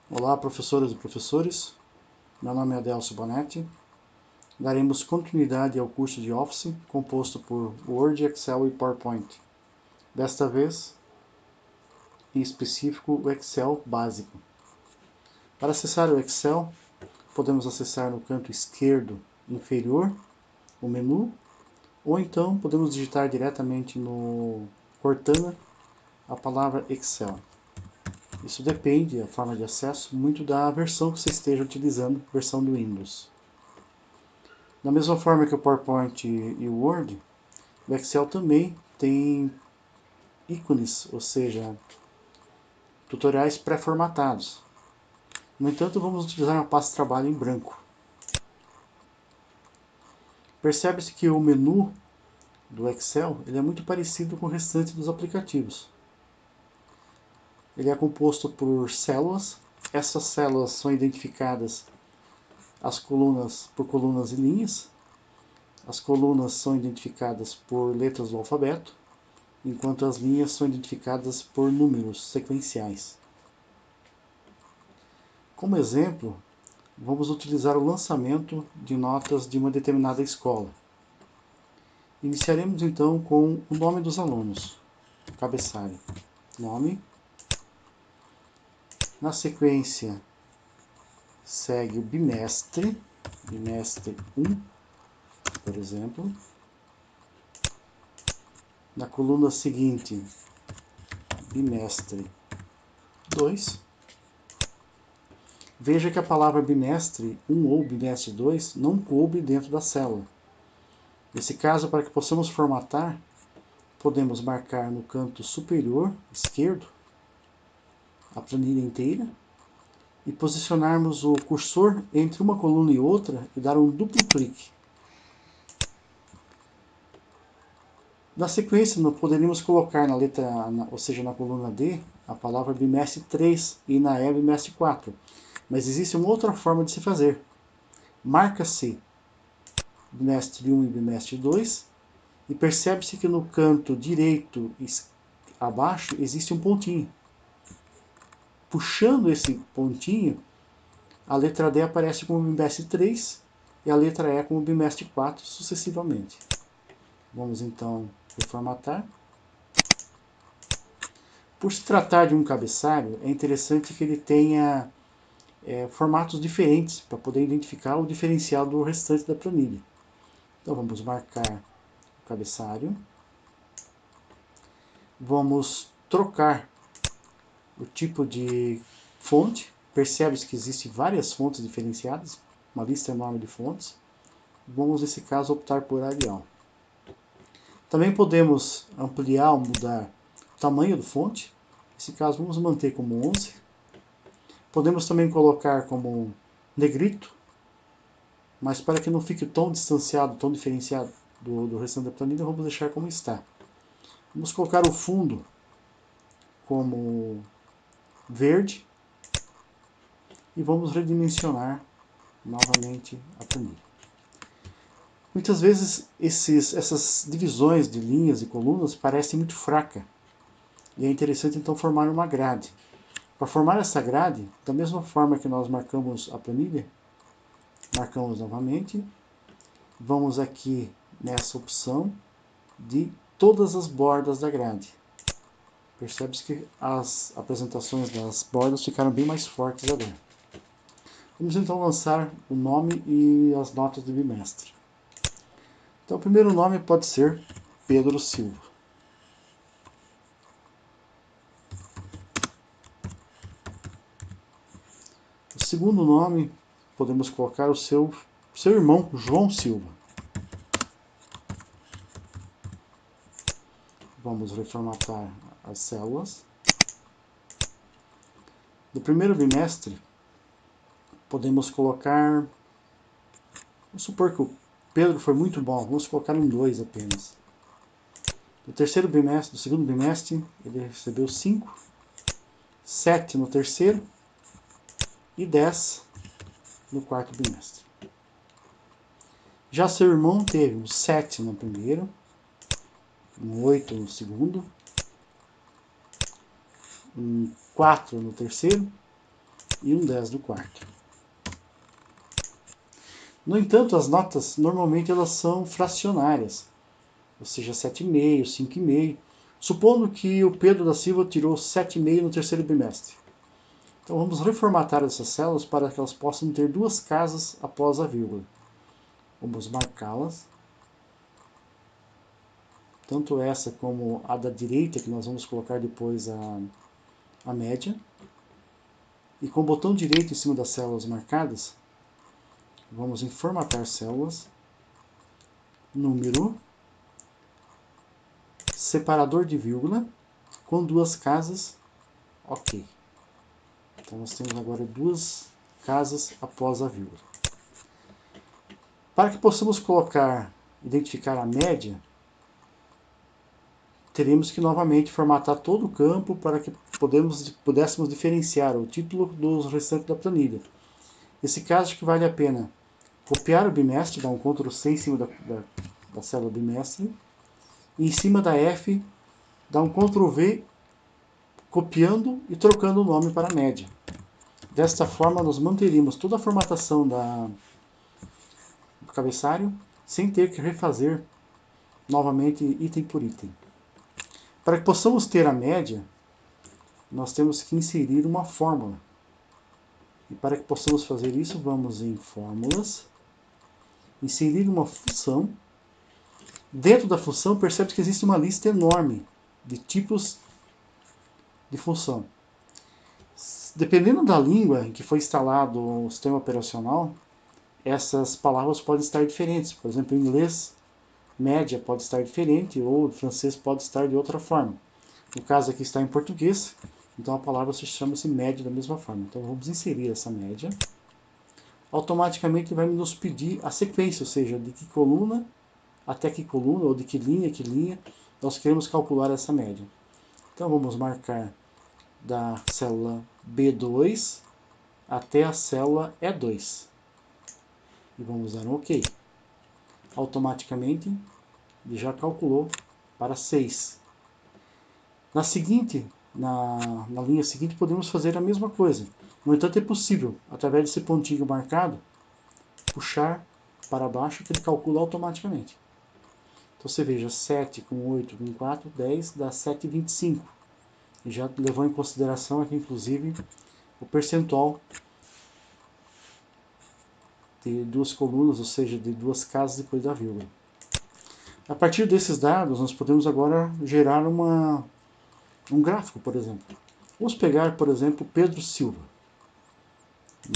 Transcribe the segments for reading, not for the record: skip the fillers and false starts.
Olá, professoras e professores. Meu nome é Adelcio Bonetti. Daremos continuidade ao curso de Office, composto por Word, Excel e PowerPoint. Desta vez, em específico, o Excel básico. Para acessar o Excel, podemos acessar no canto esquerdo inferior o menu, ou então podemos digitar diretamente no Cortana a palavra Excel. Isso depende, a forma de acesso, muito da versão que você esteja utilizando, versão do Windows. Da mesma forma que o PowerPoint e o Word, o Excel também tem ícones, ou seja, tutoriais pré-formatados. No entanto, vamos utilizar uma pasta de trabalho em branco. Percebe-se que o menu do Excel ele é muito parecido com o restante dos aplicativos. Ele é composto por células. Essas células são identificadas as colunas por colunas e linhas. As colunas são identificadas por letras do alfabeto, enquanto as linhas são identificadas por números sequenciais. Como exemplo, vamos utilizar o lançamento de notas de uma determinada escola. Iniciaremos então com o nome dos alunos, cabeçalho, nome. Na sequência, segue o bimestre, bimestre 1, por exemplo. Na coluna seguinte, bimestre 2. Veja que a palavra bimestre 1 ou bimestre 2 não coube dentro da célula. Nesse caso, para que possamos formatar, podemos marcar no canto superior esquerdo a planilha inteira e posicionarmos o cursor entre uma coluna e outra e dar um duplo clique. Na sequência, nós poderíamos colocar na letra, ou seja, na coluna D, a palavra bimestre 3 e na E bimestre 4. Mas existe uma outra forma de se fazer. Marca-se bimestre 1 e bimestre 2 e percebe-se que no canto direito abaixo existe um pontinho. Puxando esse pontinho, a letra D aparece como bimestre 3 e a letra E como bimestre 4, sucessivamente. Vamos então reformatar. Por se tratar de um cabeçalho, é interessante que ele tenha formatos diferentes para poder identificar o diferencial do restante da planilha. Então vamos marcar o cabeçalho. Vamos trocar o tipo de fonte. Percebe-se que existem várias fontes diferenciadas, uma lista enorme de fontes. Vamos, nesse caso, optar por Arial. Também podemos ampliar ou mudar o tamanho da fonte. Nesse caso, vamos manter como 11. Podemos também colocar como negrito, mas para que não fique tão distanciado, tão diferenciado do restante da planilha, vamos deixar como está. Vamos colocar o fundo como verde e vamos redimensionar novamente a planilha. Muitas vezes essas divisões de linhas e colunas parecem muito fracas e é interessante então formar uma grade. Para formar essa grade, da mesma forma que nós marcamos a planilha, marcamos novamente, vamos aqui nessa opção de todas as bordas da grade. Percebe-se que as apresentações das bordas ficaram bem mais fortes agora. Vamos então lançar o nome e as notas do bimestre. Então o primeiro nome pode ser Pedro Silva. O segundo nome, podemos colocar o seu irmão, João Silva. Vamos reformatar as células. No primeiro bimestre, podemos colocar... Vamos supor que o Pedro foi muito bom, vamos colocar um 2 apenas. No terceiro bimestre, no segundo bimestre, ele recebeu 5, 7 no terceiro e 10 no quarto bimestre. Já seu irmão teve um 7 no primeiro, um 8 no segundo, um 4 no terceiro e 1/10 do quarto. No entanto, as notas normalmente elas são fracionárias, ou seja, 7,5, 5,5, supondo que o Pedro da Silva tirou 7,5 no terceiro bimestre. Então vamos reformatar essas células para que elas possam ter duas casas após a vírgula. Vamos marcá-las, tanto essa como a da direita, que nós vamos colocar depois a média. E com o botão direito em cima das células marcadas, vamos em formatar células, número, separador de vírgula, com duas casas, ok. Então nós temos agora duas casas após a vírgula. Para que possamos identificar a média, teremos que novamente formatar todo o campo para que pudéssemos diferenciar o título dos restantes da planilha. Nesse caso, acho que vale a pena copiar o bimestre, dar um Ctrl+C em cima da célula bimestre, e em cima da F, dar um Ctrl+V, copiando e trocando o nome para média. Desta forma, nós manteríamos toda a formatação do cabeçalho, sem ter que refazer novamente item por item. Para que possamos ter a média, nós temos que inserir uma fórmula. E para que possamos fazer isso, vamos em Fórmulas, inserir uma função. Dentro da função, percebe que existe uma lista enorme de tipos de função. Dependendo da língua em que foi instalado o sistema operacional, essas palavras podem estar diferentes. Por exemplo, em inglês, média pode estar diferente, ou em francês pode estar de outra forma. No caso aqui está em português, então a palavra chama-se média da mesma forma. Então vamos inserir essa média. Automaticamente vai nos pedir a sequência, ou seja, de que coluna até que coluna, ou de que linha nós queremos calcular essa média. Então vamos marcar da célula B2 até a célula E2. E vamos dar um OK. Automaticamente ele já calculou para 6. Na linha seguinte podemos fazer a mesma coisa. No entanto, é possível, através desse pontinho marcado, puxar para baixo que ele calcula automaticamente. Então você veja, 7 com 8 com 4, 10 dá 7,25. E já levou em consideração aqui, inclusive, o percentual de duas colunas, ou seja, de duas casas depois da vírgula. A partir desses dados, nós podemos agora gerar um gráfico, por exemplo. Vamos pegar, por exemplo, Pedro Silva.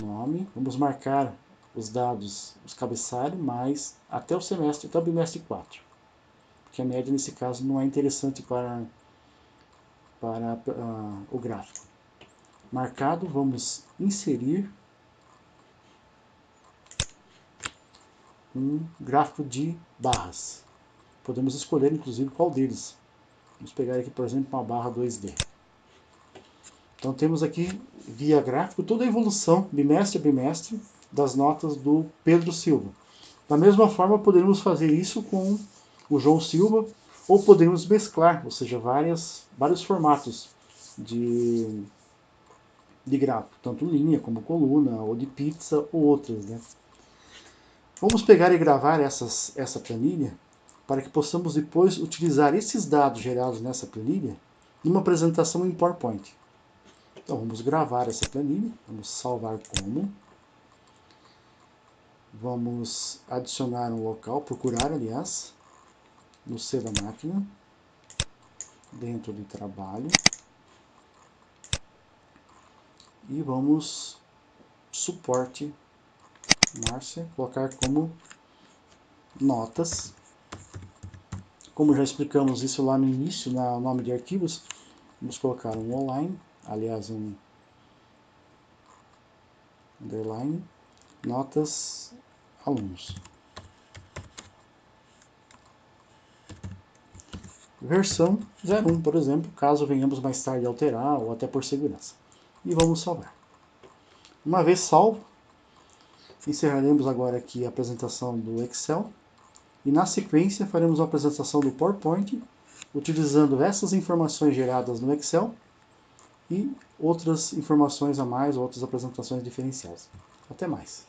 Nome, vamos marcar os dados, os cabeçalhos, mais até o bimestre 4. Porque a média, nesse caso, não é interessante para o gráfico. Marcado, vamos inserir um gráfico de barras. Podemos escolher, inclusive, qual deles. Vamos pegar aqui, por exemplo, uma barra 2D. Então temos aqui, via gráfico, toda a evolução, bimestre a bimestre, das notas do Pedro Silva. Da mesma forma, poderíamos fazer isso com o João Silva, ou podemos mesclar, ou seja, vários formatos de gráfico, tanto linha como coluna, ou de pizza, ou outras, né? Vamos pegar e gravar essa planilha, para que possamos depois utilizar esses dados gerados nessa planilha numa apresentação em PowerPoint. Então vamos gravar essa planilha, vamos salvar como, vamos adicionar um local, procurar aliás, no C da máquina, dentro de trabalho, e vamos suporte, Márcia, colocar como notas. Como já explicamos isso lá no início, no nome de arquivos, vamos colocar um online, aliás um underline, notas alunos. Versão 01, por exemplo, caso venhamos mais tarde alterar ou até por segurança. E vamos salvar. Uma vez salvo, encerraremos agora aqui a apresentação do Excel e na sequência faremos a apresentação do PowerPoint, utilizando essas informações geradas no Excel e outras informações a mais, outras apresentações diferenciais. Até mais!